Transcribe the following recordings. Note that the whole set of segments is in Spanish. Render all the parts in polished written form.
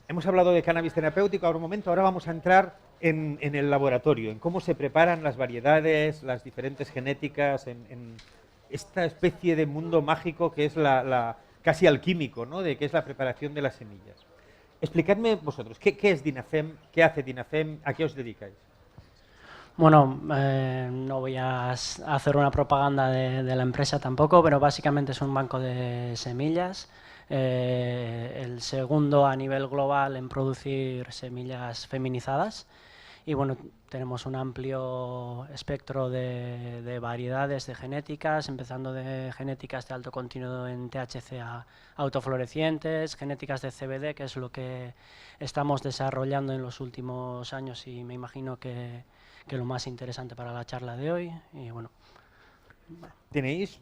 Hemos hablado de cannabis terapéutico ahora un momento, ahora vamos a entrar en el laboratorio, en cómo se preparan las variedades, las diferentes genéticas, en esta especie de mundo mágico que es casi alquímico, ¿no? De qué es la preparación de las semillas. Explicadme vosotros, ¿qué es DINAFEM? ¿Qué hace DINAFEM? ¿A qué os dedicáis? Bueno, no voy a hacer una propaganda de la empresa tampoco, pero básicamente es un banco de semillas. El segundo a nivel global en producir semillas feminizadas. Y bueno, tenemos un amplio espectro de variedades de genéticas, empezando de genéticas de alto contenido en THC a autoflorecientes, genéticas de CBD, que es lo que estamos desarrollando en los últimos años y me imagino que lo más interesante para la charla de hoy. Y bueno, Tenéis,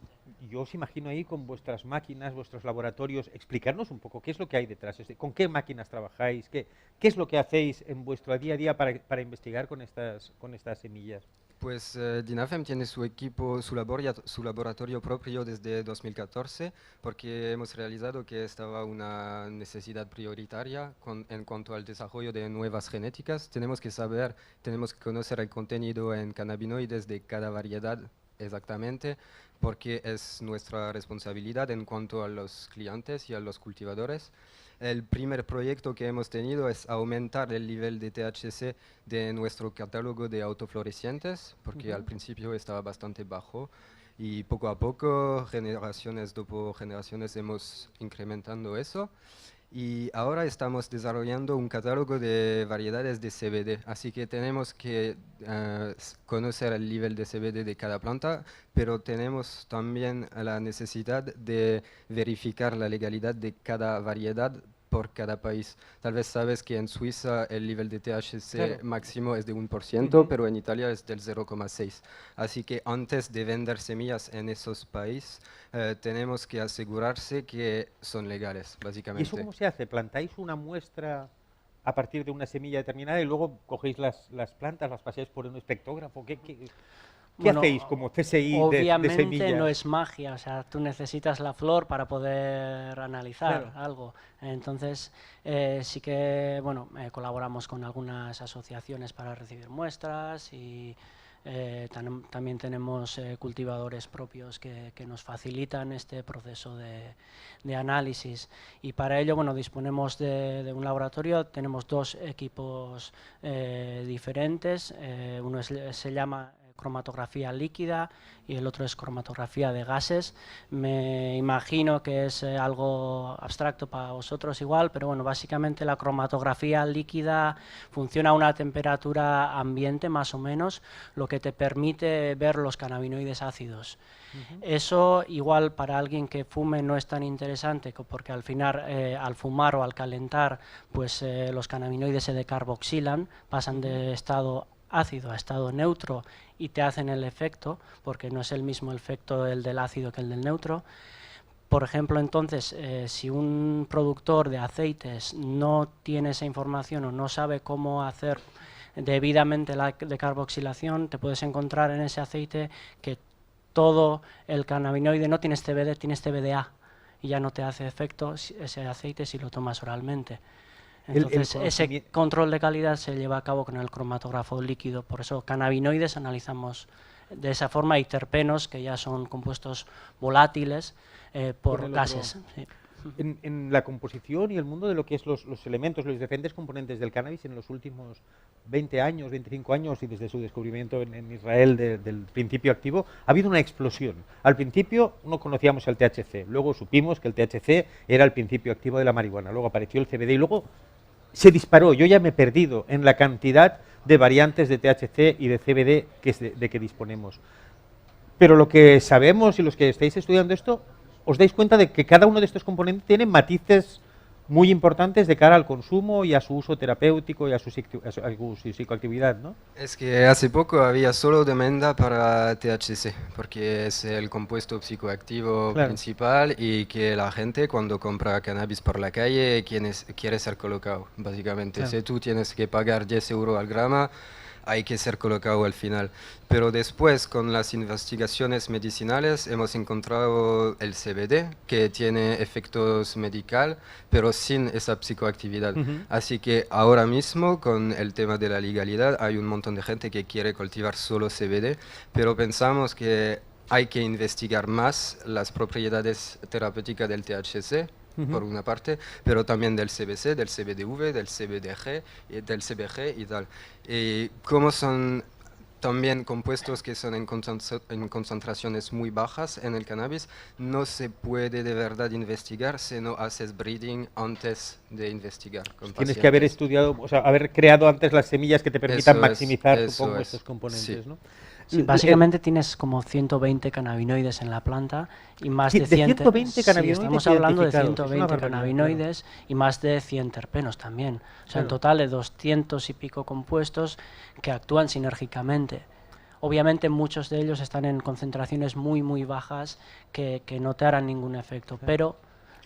yo os imagino ahí con vuestras máquinas, vuestros laboratorios, explicarnos un poco qué es lo que hay detrás, con qué máquinas trabajáis, qué es lo que hacéis en vuestro día a día para investigar con estas semillas. Pues DINAFEM tiene su equipo, su laboratorio propio desde 2014, porque hemos realizado que estaba una necesidad prioritaria en cuanto al desarrollo de nuevas genéticas. Tenemos que saber, tenemos que conocer el contenido en cannabinoides de cada variedad exactamente, porque es nuestra responsabilidad en cuanto a los clientes y a los cultivadores. El primer proyecto que hemos tenido es aumentar el nivel de THC de nuestro catálogo de autoflorecientes, porque al principio estaba bastante bajo y poco a poco, generaciones por generaciones, hemos incrementando eso. Y ahora estamos desarrollando un catálogo de variedades de CBD, así que tenemos que conocer el nivel de CBD de cada planta, pero tenemos también la necesidad de verificar la legalidad de cada variedad por cada país. Tal vez sabes que en Suiza el nivel de THC Claro. máximo es de 1%, pero en Italia es del 0,6. Así que antes de vender semillas en esos países, tenemos que asegurarse que son legales, ¿Y eso básicamente. cómo se hace? ¿Plantáis una muestra a partir de una semilla determinada y luego cogéis las plantas, las pasáis por un espectógrafo? ¿Qué hacéis bueno, como CSI de obviamente no semillas? es magia, o sea, tú necesitas la flor para poder analizar Claro. algo. Entonces, sí que, bueno, colaboramos con algunas asociaciones para recibir muestras y también tenemos cultivadores propios que nos facilitan este proceso de análisis. Y para ello, bueno, disponemos de un laboratorio, tenemos dos equipos diferentes. Se llama cromatografía líquida y el otro es cromatografía de gases. Me imagino que es algo abstracto para vosotros igual, pero bueno, básicamente la cromatografía líquida funciona a una temperatura ambiente más o menos, lo que te permite ver los cannabinoides ácidos. Eso igual para alguien que fume no es tan interesante porque al final al fumar o al calentar pues los cannabinoides se decarboxilan, pasan de estado ácido a estado neutro y te hacen el efecto, porque no es el mismo efecto el del ácido que el del neutro. Por ejemplo, entonces, si un productor de aceites no tiene esa información o no sabe cómo hacer debidamente la decarboxilación, te puedes encontrar en ese aceite que todo el cannabinoide no tienes CBD, tienes CBDA y ya no te hace efecto ese aceite si lo tomas oralmente. El Entonces, ese conocimiento, control de calidad se lleva a cabo con el cromatógrafo líquido. Por eso, cannabinoides analizamos de esa forma y terpenos, que ya son compuestos volátiles con por el otro. gases. Sí. En la composición y el mundo de lo que es los elementos, los diferentes componentes del cannabis en los últimos 20 años, 25 años y desde su descubrimiento en Israel del principio activo, ha habido una explosión. Al principio no conocíamos el THC, luego supimos que el THC era el principio activo de la marihuana, luego apareció el CBD y luego se disparó. Yo ya me he perdido en la cantidad de variantes de THC y de CBD de que disponemos. Pero lo que sabemos y los que estáis estudiando esto, os dais cuenta de que cada uno de estos componentes tiene matices muy importantes de cara al consumo y a su uso terapéutico y a su psicoactividad, ¿no? Es que hace poco había solo demanda para THC, porque es el compuesto psicoactivo Claro, principal y que la gente cuando compra cannabis por la calle quiere ser colocado, básicamente. claro. Si tú tienes que pagar 10 euros al grama, hay que ser colocado al final. Pero después, con las investigaciones medicinales, hemos encontrado el CBD, que tiene efectos medical, pero sin esa psicoactividad. Así que ahora mismo, con el tema de la legalidad, hay un montón de gente que quiere cultivar solo CBD, pero pensamos que hay que investigar más las propiedades terapéuticas del THC, por una parte, pero también del CBC, del CBDV, del CBDG, y del CBG y tal. Y como son también compuestos que son en concentraciones muy bajas en el cannabis, no se puede de verdad investigar si no haces breeding antes de investigar con Tienes que haber pacientes. estudiado, o sea, haber creado antes las semillas que te permitan Eso es, maximizar, eso supongo, es, estos componentes, sí. ¿no? Sí, básicamente tienes como 120 cannabinoides en la planta y más de 100... 120 Sí, cannabinoides estamos hablando de identificados, es una 120 barbaridad, cannabinoides y más de 100 terpenos también. O sea, en Claro. total de 200 y pico compuestos que actúan sinérgicamente. Obviamente muchos de ellos están en concentraciones muy, muy bajas que no te harán ningún efecto, pero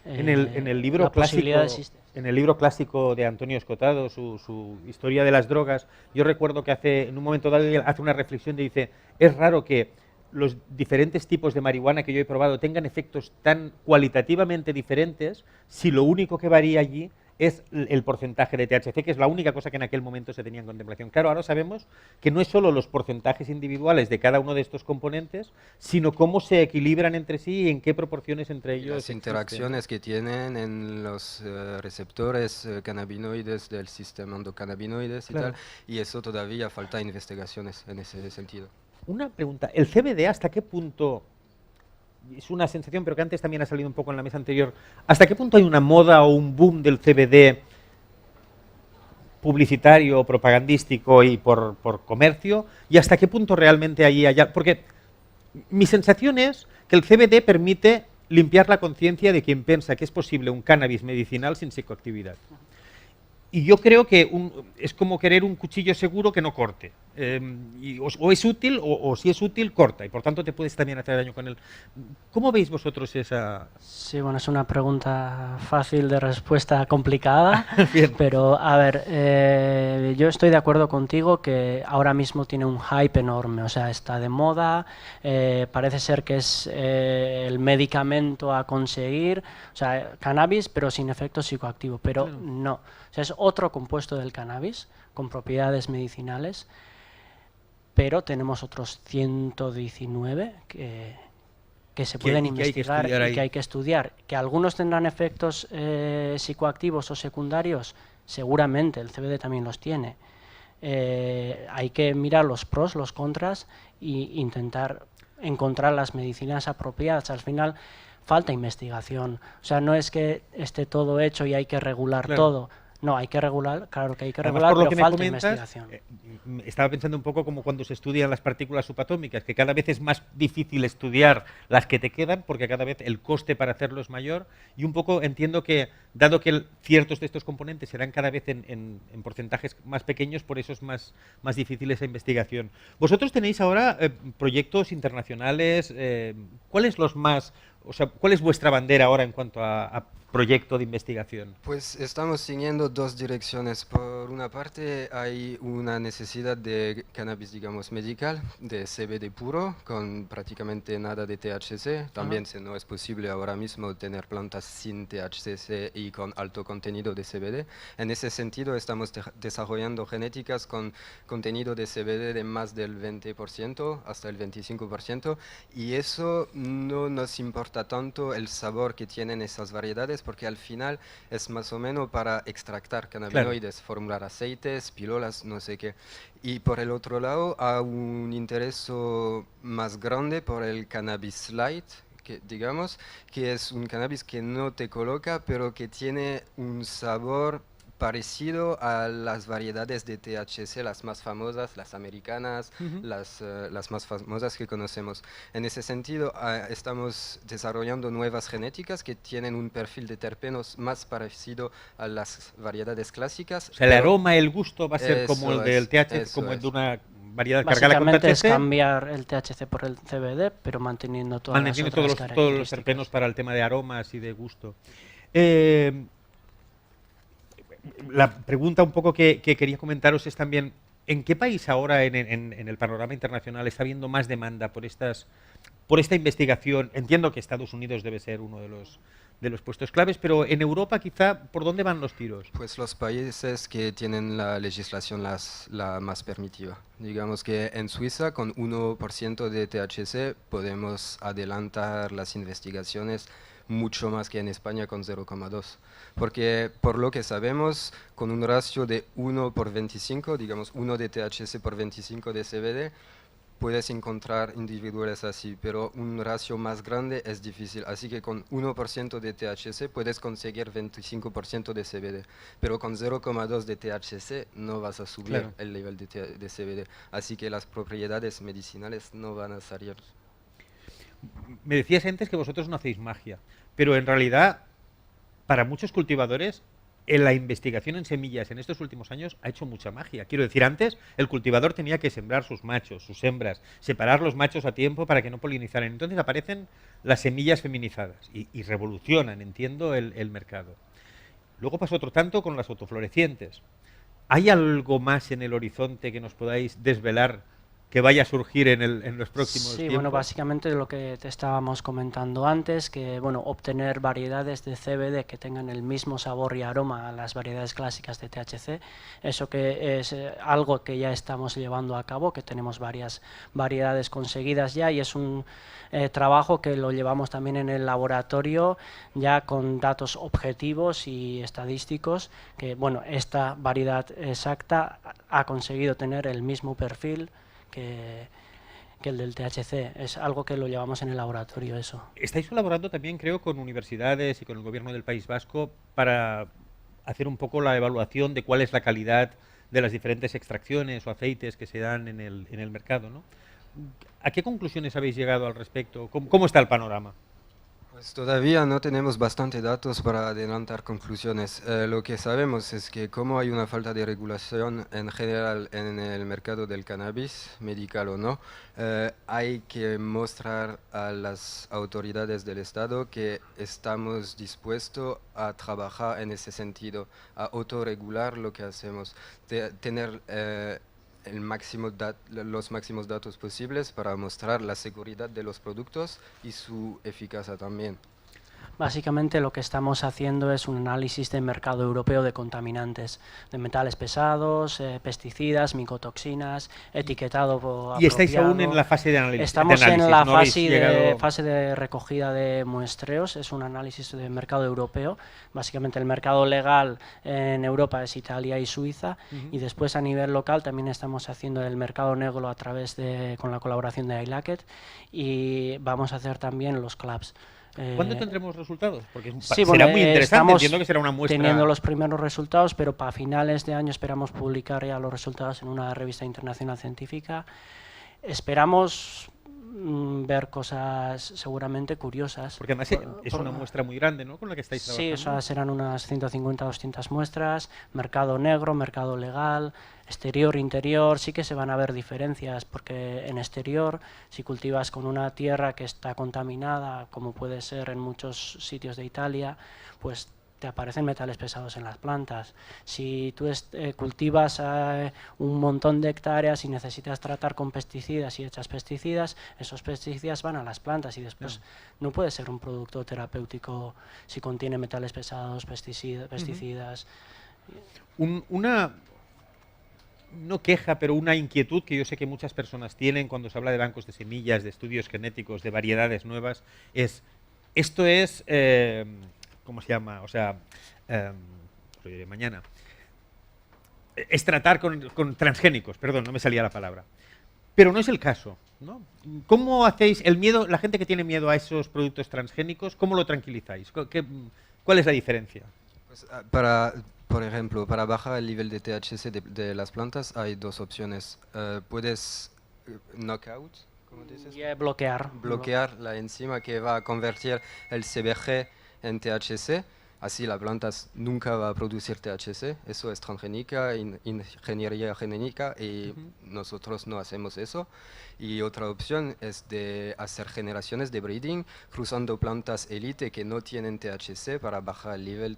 En el libro la clásico, posibilidad existe. en el libro clásico de Antonio Escotado, su historia de las drogas, yo recuerdo que en un momento dado él hace una reflexión y dice, es raro que los diferentes tipos de marihuana que yo he probado tengan efectos tan cualitativamente diferentes si lo único que varía allí es el porcentaje de THC, que es la única cosa que en aquel momento se tenía en contemplación. Claro, ahora sabemos que no es solo los porcentajes individuales de cada uno de estos componentes, sino cómo se equilibran entre sí y en qué proporciones entre Y ellos las existen. interacciones que tienen en los receptores cannabinoides del sistema endocannabinoides y Claro. tal, y eso todavía falta investigaciones en ese sentido. Una pregunta, ¿el CBD hasta qué punto, es una sensación, pero que antes también ha salido un poco en la mesa anterior, hasta qué punto hay una moda o un boom del CBD publicitario, propagandístico y por comercio, y hasta qué punto realmente ahí hay... Porque mi sensación es que el CBD permite limpiar la conciencia de quien piensa que es posible un cannabis medicinal sin psicoactividad. Y yo creo que es como querer un cuchillo seguro que no corte. O es útil, o si es útil, corta. Y por tanto te puedes también hacer daño con él. ¿Cómo veis vosotros esa...? Sí, bueno, es una pregunta fácil de respuesta complicada, Bien. pero a ver, yo estoy de acuerdo contigo que ahora mismo tiene un hype enorme, o sea, está de moda, parece ser que es el medicamento a conseguir, o sea, cannabis pero sin efecto psicoactivo, pero Claro. no, o sea, es otro compuesto del cannabis con propiedades medicinales, pero tenemos otros 119 que se pueden y que hay que investigar estudiar y ahí. que hay que estudiar. Que algunos tendrán efectos psicoactivos o secundarios, seguramente, el CBD también los tiene. Hay que mirar los pros, los contras e intentar encontrar las medicinas apropiadas. Al final falta investigación. O sea, no es que esté todo hecho y hay que regular Claro. todo. No, hay que regular, claro que hay que Además, regular, por lo pero que me falta comentas, investigación. estaba pensando un poco como cuando se estudian las partículas subatómicas, que cada vez es más difícil estudiar las que te quedan, porque cada vez el coste para hacerlo es mayor, y un poco entiendo que, dado que ciertos de estos componentes serán cada vez en porcentajes más pequeños, por eso es más difícil esa investigación. Vosotros tenéis ahora proyectos internacionales, ¿cuáles los más, o sea, cuál es vuestra bandera ahora en cuanto a proyecto de investigación? Pues estamos siguiendo dos direcciones. Por una parte hay una necesidad de cannabis, digamos, medical, de CBD puro, con prácticamente nada de THC. También si no es posible ahora mismo tener plantas sin THC y con alto contenido de CBD. En ese sentido estamos desarrollando genéticas con contenido de CBD de más del 20% hasta el 25%, y eso no nos importa tanto el sabor que tienen esas variedades, porque al final es más o menos para extractar cannabinoides, formular aceites, pílulas, no sé qué. Y por el otro lado, hay un interés más grande por el cannabis light, que, digamos, que es un cannabis que no te coloca, pero que tiene un sabor parecido a las variedades de THC, las más famosas, las americanas, las más famosas que conocemos. En ese sentido, estamos desarrollando nuevas genéticas que tienen un perfil de terpenos más parecido a las variedades clásicas. O sea, el aroma, el gusto va a ser como el del THC, eso como el es. de una variedad cargada con Básicamente THC. es cambiar el THC por el CBD, pero manteniendo todas las Tiene otras todos los características. terpenos para el tema de aromas y de gusto. La pregunta un poco que quería comentaros es también, ¿En qué país ahora en el panorama internacional está habiendo más demanda por esta investigación? Entiendo que Estados Unidos debe ser uno de los puestos claves, pero en Europa quizá, ¿por dónde van los tiros? Pues los países que tienen la legislación la más permisiva. Digamos que en Suiza con 1% de THC podemos adelantar las investigaciones mucho más que en España con 0,2. Porque por lo que sabemos, con un ratio de 1 por 25, digamos 1 de THC por 25 de CBD, puedes encontrar individuales así, pero un ratio más grande es difícil. Así que con 1% de THC puedes conseguir 25% de CBD, pero con 0,2 de THC no vas a subir Claro. el nivel de CBD. Así que las propiedades medicinales no van a salir. Me decías antes que vosotros no hacéis magia, pero en realidad, para muchos cultivadores, en la investigación en semillas en estos últimos años ha hecho mucha magia. Quiero decir, antes el cultivador tenía que sembrar sus machos, sus hembras, separar los machos a tiempo para que no polinizaran. Entonces aparecen las semillas feminizadas y revolucionan, entiendo, el mercado. Luego pasó otro tanto con las autoflorecientes. ¿Hay algo más en el horizonte que nos podáis desvelar que vaya a surgir en los próximos Sí, tiempos? bueno, básicamente lo que te estábamos comentando antes, que bueno, obtener variedades de CBD que tengan el mismo sabor y aroma a las variedades clásicas de THC, eso que es algo que ya estamos llevando a cabo, que tenemos varias variedades conseguidas ya y es un trabajo que lo llevamos también en el laboratorio ya con datos objetivos y estadísticos, que bueno, esta variedad exacta ha conseguido tener el mismo perfil que el del THC. Es algo que lo llevamos en el laboratorio, eso. Estáis colaborando también, creo, con universidades y con el gobierno del País Vasco para hacer un poco la evaluación de cuál es la calidad de las diferentes extracciones o aceites que se dan en el mercado, ¿no? ¿A qué conclusiones habéis llegado al respecto? ¿Cómo está el panorama? Pues todavía no tenemos bastante datos para adelantar conclusiones. Lo que sabemos es que como hay una falta de regulación en general en el mercado del cannabis, medical o no, hay que mostrar a las autoridades del Estado que estamos dispuestos a trabajar en ese sentido, a autorregular lo que hacemos, tener los máximos datos posibles para mostrar la seguridad de los productos y su eficacia también. Básicamente lo que estamos haciendo es un análisis de mercado europeo de contaminantes, de metales pesados, pesticidas, micotoxinas, etiquetado ¿Y estáis apropiado. aún en la fase de análisis? Estamos en la ¿No habéis fase llegado? fase de recogida de muestreos, es un análisis de mercado europeo. Básicamente el mercado legal en Europa es Italia y Suiza, y después a nivel local también estamos haciendo el mercado negro a través con la colaboración de iLacket, y vamos a hacer también los clubs. ¿Cuándo tendremos resultados? Porque Sí, será bueno, muy interesante, estamos entiendo que será una muestra. teniendo los primeros resultados, pero para finales de año esperamos publicar ya los resultados en una revista internacional científica. Esperamos ver cosas seguramente curiosas. Porque además es una muestra muy grande, ¿no? Con la que estáis Sí, trabajando. serán unas 150 o 200 muestras, mercado negro, mercado legal, exterior, interior. Sí que se van a ver diferencias, porque en exterior, si cultivas con una tierra que está contaminada, como puede ser en muchos sitios de Italia, pues te aparecen metales pesados en las plantas. Si tú cultivas un montón de hectáreas y necesitas tratar con pesticidas y echas pesticidas, esos pesticidas van a las plantas y después no puede ser un producto terapéutico si contiene metales pesados, pesticidas. Una, no queja, pero una inquietud que yo sé que muchas personas tienen cuando se habla de bancos de semillas, de estudios genéticos, de variedades nuevas, esto es, ¿cómo se llama? O sea, lo diré mañana. Es tratar con transgénicos, perdón, no me salía la palabra. Pero no es el caso, ¿no? ¿Cómo hacéis el miedo, la gente que tiene miedo a esos productos transgénicos, cómo lo tranquilizáis? ¿Cuál es la diferencia? Pues, por ejemplo, para bajar el nivel de THC de las plantas hay dos opciones. Puedes knockout, ¿cómo dices? Y bloquear. Bloquear la enzima que va a convertir el CBG en THC Así la planta nunca va a producir THC, eso es transgénica, ingeniería genética, y nosotros no hacemos eso. Y otra opción es de hacer generaciones de breeding cruzando plantas élite que no tienen THC para bajar el nivel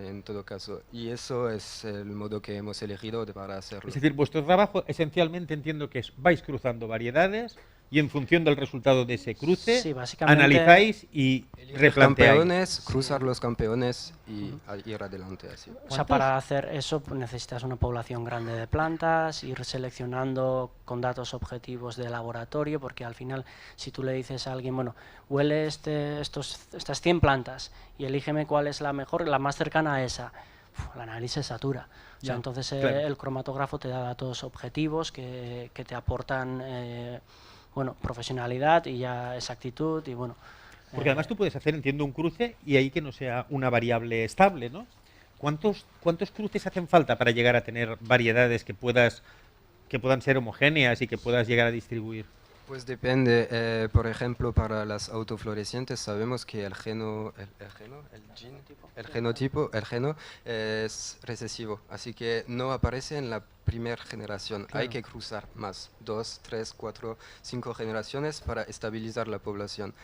en todo caso. Y eso es el modo que hemos elegido para hacerlo. Es decir, vuestro trabajo esencialmente entiendo que es vais cruzando variedades y en función del resultado de ese cruce, Sí, básicamente, analizáis y replanteáis. Campeones, cruzar los campeones y ir adelante así. O sea, para hacer eso necesitas una población grande de plantas, ir seleccionando con datos objetivos de laboratorio, porque al final, si tú le dices a alguien, bueno, huele estas 100 plantas y elígeme cuál es la mejor, la más cercana a esa, el análisis satura. O sea, entonces claro, el cromatógrafo te da datos objetivos que te aportan bueno, profesionalidad y ya exactitud y bueno. Porque además tú puedes hacer, entiendo, un cruce y ahí que no sea una variable estable, ¿no? ¿Cuántos cruces hacen falta para llegar a tener variedades que puedan ser homogéneas y que puedas llegar a distribuir? Pues depende. Por ejemplo, para las autoflorecientes sabemos que el geno es recesivo, así que no aparece en la primera generación. Claro. Hay que cruzar más, 2, 3, 4, 5 generaciones para estabilizar la población.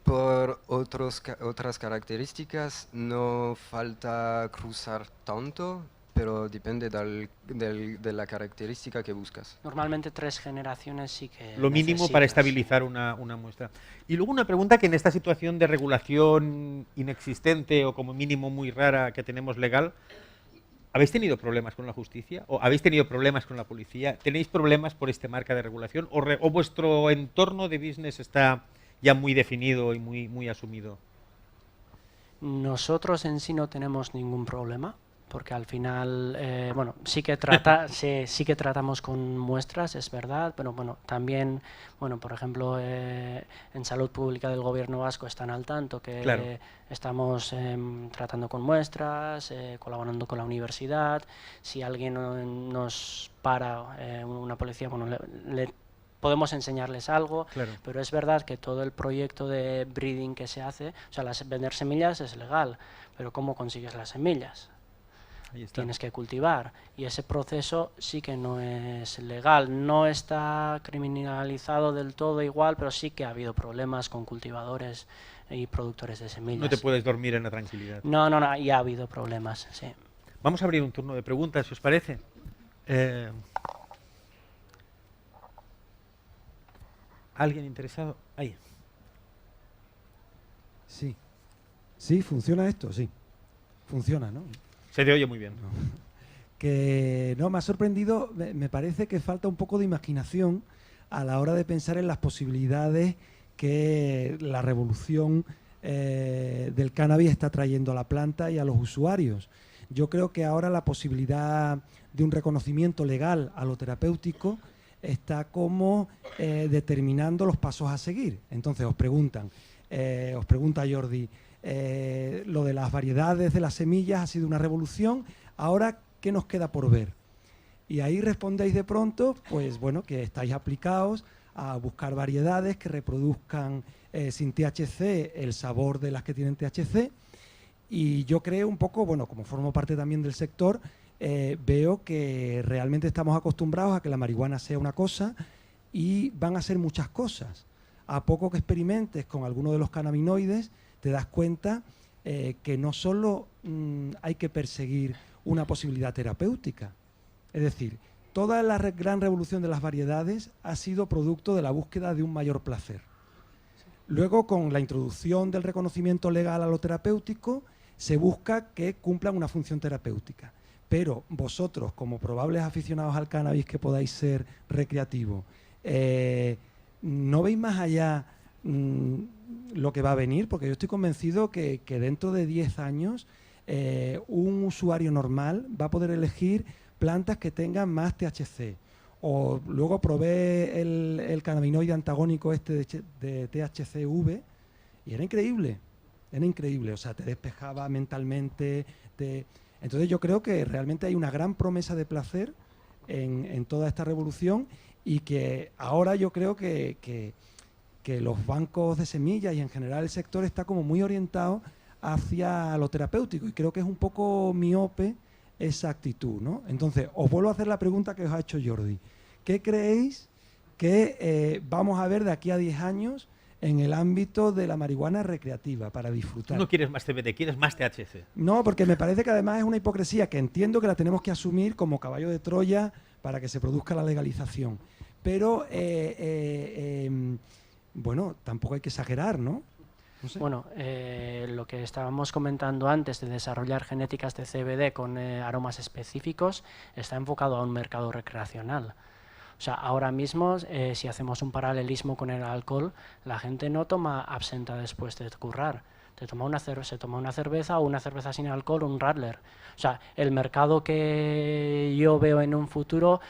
Por otras características no falta cruzar tanto, pero depende de la característica que buscas. Normalmente 3 generaciones sí que lo mínimo necesitas para estabilizar una muestra. Y luego una pregunta que en esta situación de regulación inexistente o como mínimo muy rara que tenemos legal, ¿habéis tenido problemas con la justicia? ¿O habéis tenido problemas con la policía? ¿Tenéis problemas por este marca de regulación? ¿O vuestro entorno de business está ya muy definido y muy asumido? Nosotros en sí no tenemos ningún problema, porque al final, bueno, sí que tratamos con muestras, es verdad, pero bueno, también, bueno, por ejemplo, en Salud Pública del Gobierno Vasco están al tanto que claro, estamos tratando con muestras, colaborando con la universidad. Si alguien nos para, una policía, bueno, le podemos enseñarles algo, claro, pero es verdad que todo el proyecto de breeding que se hace, o sea, vender semillas es legal, pero ¿cómo consigues las semillas? Tienes que cultivar, y ese proceso sí que no es legal, no está criminalizado del todo igual, pero sí que ha habido problemas con cultivadores y productores de semillas. No te puedes dormir en la tranquilidad. No, ya ha habido problemas, sí. Vamos a abrir un turno de preguntas, si os parece. ¿Alguien interesado? Ahí. Sí, funciona esto, sí. Funciona, ¿no? Se te oye muy bien. Que no, me ha sorprendido, me parece que falta un poco de imaginación a la hora de pensar en las posibilidades que la revolución del cannabis está trayendo a la planta y a los usuarios. Yo creo que ahora la posibilidad de un reconocimiento legal a lo terapéutico está como determinando los pasos a seguir. Entonces os pregunta Jordi, lo de las variedades de las semillas ha sido una revolución, ahora ¿qué nos queda por ver? Y ahí respondéis de pronto, pues bueno, que estáis aplicados a buscar variedades que reproduzcan sin THC el sabor de las que tienen THC, y yo creo un poco, bueno, como formo parte también del sector, veo que realmente estamos acostumbrados a que la marihuana sea una cosa y van a ser muchas cosas. A poco que experimentes con alguno de los cannabinoides, te das cuenta que no solo hay que perseguir una posibilidad terapéutica. Es decir, toda la gran revolución de las variedades ha sido producto de la búsqueda de un mayor placer. Luego, con la introducción del reconocimiento legal a lo terapéutico, se busca que cumplan una función terapéutica. Pero vosotros, como probables aficionados al cannabis que podáis ser recreativos, ¿no veis más allá lo que va a venir? Porque yo estoy convencido que dentro de 10 años un usuario normal va a poder elegir plantas que tengan más THC. O luego probé el cannabinoide antagónico este de THCV y era increíble, o sea, te despejaba mentalmente. Entonces yo creo que realmente hay una gran promesa de placer en toda esta revolución, y que ahora yo creo que los bancos de semillas y en general el sector está como muy orientado hacia lo terapéutico, y creo que es un poco miope esa actitud, ¿no? Entonces, os vuelvo a hacer la pregunta que os ha hecho Jordi. ¿Qué creéis que vamos a ver de aquí a 10 años en el ámbito de la marihuana recreativa para disfrutar? Tú no quieres más CBD, quieres más THC. No, porque me parece que además es una hipocresía que entiendo que la tenemos que asumir como caballo de Troya para que se produzca la legalización. Pero, bueno, tampoco hay que exagerar, ¿no? No sé. Bueno, lo que estábamos comentando antes de desarrollar genéticas de CBD con aromas específicos está enfocado a un mercado recreacional. O sea, ahora mismo, si hacemos un paralelismo con el alcohol, la gente no toma absenta después de currar. Se toma una cerveza o una cerveza sin alcohol, un radler. O sea, el mercado que yo veo en un futuro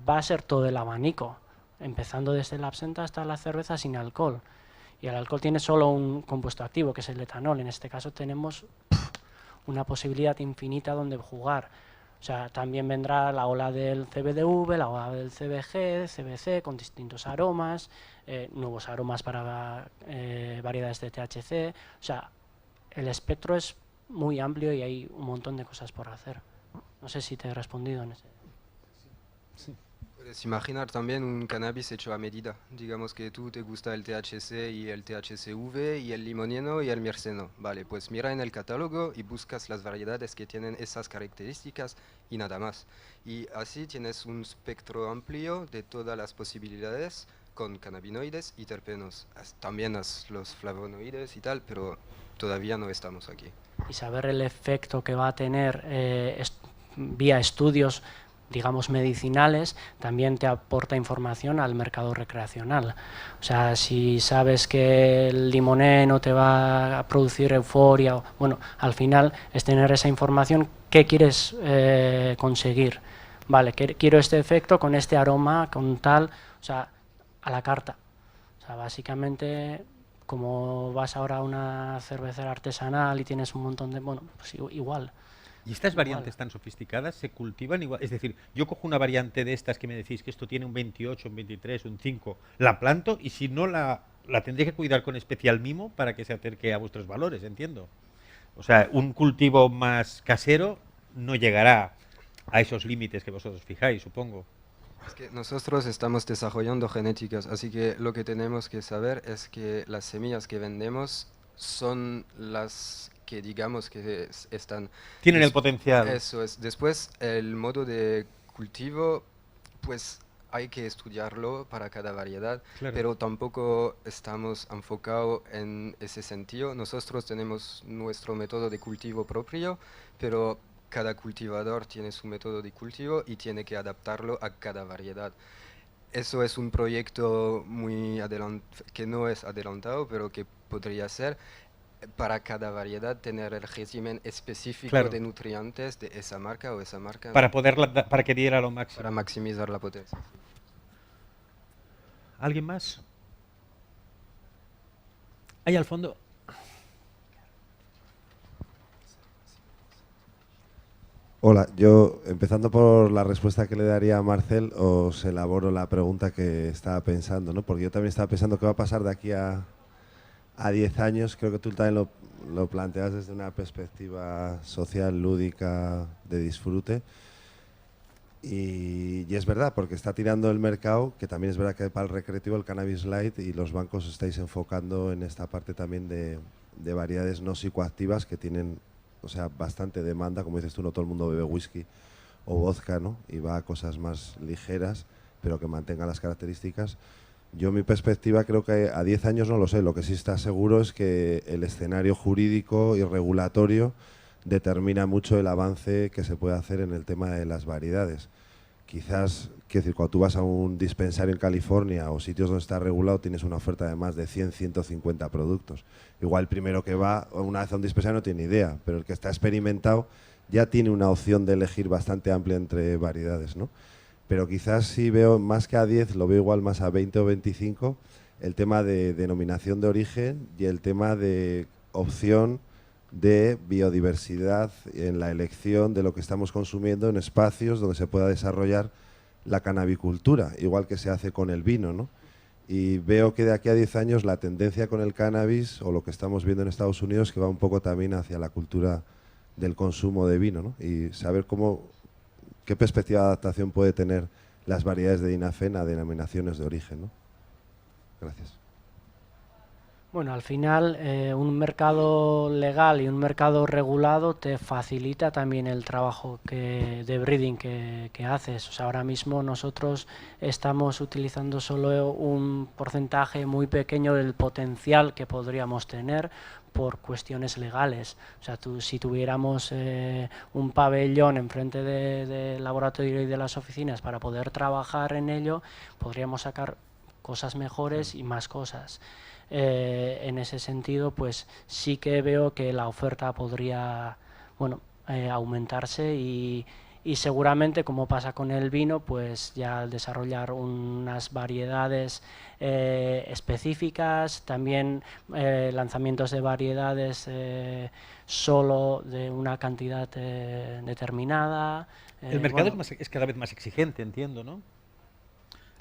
va a ser todo el abanico, empezando desde la absenta hasta la cerveza sin alcohol. Y el alcohol tiene solo un compuesto activo, que es el etanol. En este caso tenemos una posibilidad infinita donde jugar. O sea, también vendrá la ola del CBDV, la ola del CBG, CBC, con distintos aromas, nuevos aromas para variedades de THC. O sea, el espectro es muy amplio y hay un montón de cosas por hacer. No sé si te he respondido en ese. Sí. Puedes imaginar también un cannabis hecho a medida. Digamos que tú te gusta el THC y el THCV y el limoneno y el mirceno. Vale, pues mira en el catálogo y buscas las variedades que tienen esas características y nada más. Y así tienes un espectro amplio de todas las posibilidades con cannabinoides y terpenos. También los flavonoides y tal, pero todavía no estamos aquí. Y saber el efecto que va a tener vía estudios, digamos, medicinales, también te aporta información al mercado recreacional. O sea, si sabes que el limoné no te va a producir euforia, bueno, al final es tener esa información. ¿Qué quieres conseguir? Vale, quiero este efecto con este aroma, con tal, o sea, a la carta. O sea, básicamente, como vas ahora a una cervecera artesanal y tienes un montón de, bueno, pues igual. ¿Y estas variantes tan sofisticadas se cultivan igual? Es decir, yo cojo una variante de estas que me decís que esto tiene un 28, un 23, un 5, la planto y si no la tendré que cuidar con especial mimo para que se acerque a vuestros valores, entiendo. O sea, un cultivo más casero no llegará a esos límites que vosotros fijáis, supongo. Es que nosotros estamos desarrollando genéticas, así que lo que tenemos que saber es que las semillas que vendemos son las que digamos que están... Tienen el potencial. Eso es. Después, el modo de cultivo, pues hay que estudiarlo para cada variedad, Claro. pero tampoco estamos enfocados en ese sentido. Nosotros tenemos nuestro método de cultivo propio, pero cada cultivador tiene su método de cultivo y tiene que adaptarlo a cada variedad. Eso es un proyecto muy que no es adelantado, pero que podría ser para cada variedad tener el régimen específico Claro. de nutrientes de esa marca o esa marca Para que diera lo máximo. para maximizar la potencia. ¿Alguien más? Ahí al fondo. Hola, yo empezando por la respuesta que le daría a Marcel, os elaboro la pregunta que estaba pensando, ¿no? Porque yo también estaba pensando qué va a pasar de aquí a 10 años. Creo que tú también lo planteas desde una perspectiva social, lúdica, de disfrute. Y es verdad, porque está tirando el mercado, que también es verdad que para el recreativo el cannabis light y los bancos os estáis enfocando en esta parte también de variedades no psicoactivas que tienen, o sea, bastante demanda. Como dices tú, no todo el mundo bebe whisky o vodka, ¿no? Y va a cosas más ligeras, pero que mantengan las características. Yo mi perspectiva creo que a 10 años no lo sé. Lo que sí está seguro es que el escenario jurídico y regulatorio determina mucho el avance que se puede hacer en el tema de las variedades. Quizás, quiero decir, cuando tú vas a un dispensario en California o sitios donde está regulado, tienes una oferta de más de 100, 150 productos. Igual el primero que va una vez a un dispensario no tiene idea, pero el que está experimentado ya tiene una opción de elegir bastante amplia entre variedades, ¿no? Pero quizás sí veo más que a 10, lo veo igual más a 20 o 25, el tema de denominación de origen y el tema de opción de biodiversidad en la elección de lo que estamos consumiendo en espacios donde se pueda desarrollar la cannabicultura, igual que se hace con el vino, ¿no? Y veo que de aquí a 10 años la tendencia con el cannabis, o lo que estamos viendo en Estados Unidos, que va un poco también hacia la cultura del consumo de vino, ¿no? Y saber qué perspectiva de adaptación puede tener las variedades de Dinafen a denominaciones de origen, ¿no? Gracias. Bueno, al final un mercado legal y un mercado regulado te facilita también el trabajo de breeding que haces. O sea, ahora mismo nosotros estamos utilizando solo un porcentaje muy pequeño del potencial que podríamos tener por cuestiones legales. O sea, si tuviéramos un pabellón enfrente del laboratorio y de las oficinas para poder trabajar en ello, podríamos sacar cosas mejores y más cosas. En ese sentido, pues sí que veo que la oferta podría, bueno, aumentarse y seguramente, como pasa con el vino, pues ya al desarrollar unas variedades específicas, también lanzamientos de variedades solo de una cantidad determinada. El mercado bueno, es cada vez más exigente, entiendo, ¿no?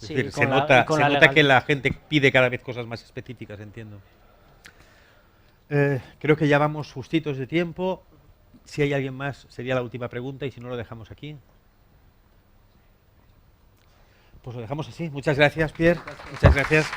Es sí, decir, con se la- nota, con se la nota legal- que la gente pide cada vez cosas más específicas, entiendo. Creo que ya vamos justitos de tiempo. Si hay alguien más, sería la última pregunta, y si no, lo dejamos aquí. Pues lo dejamos así. Muchas gracias, Pierre. Muchas gracias.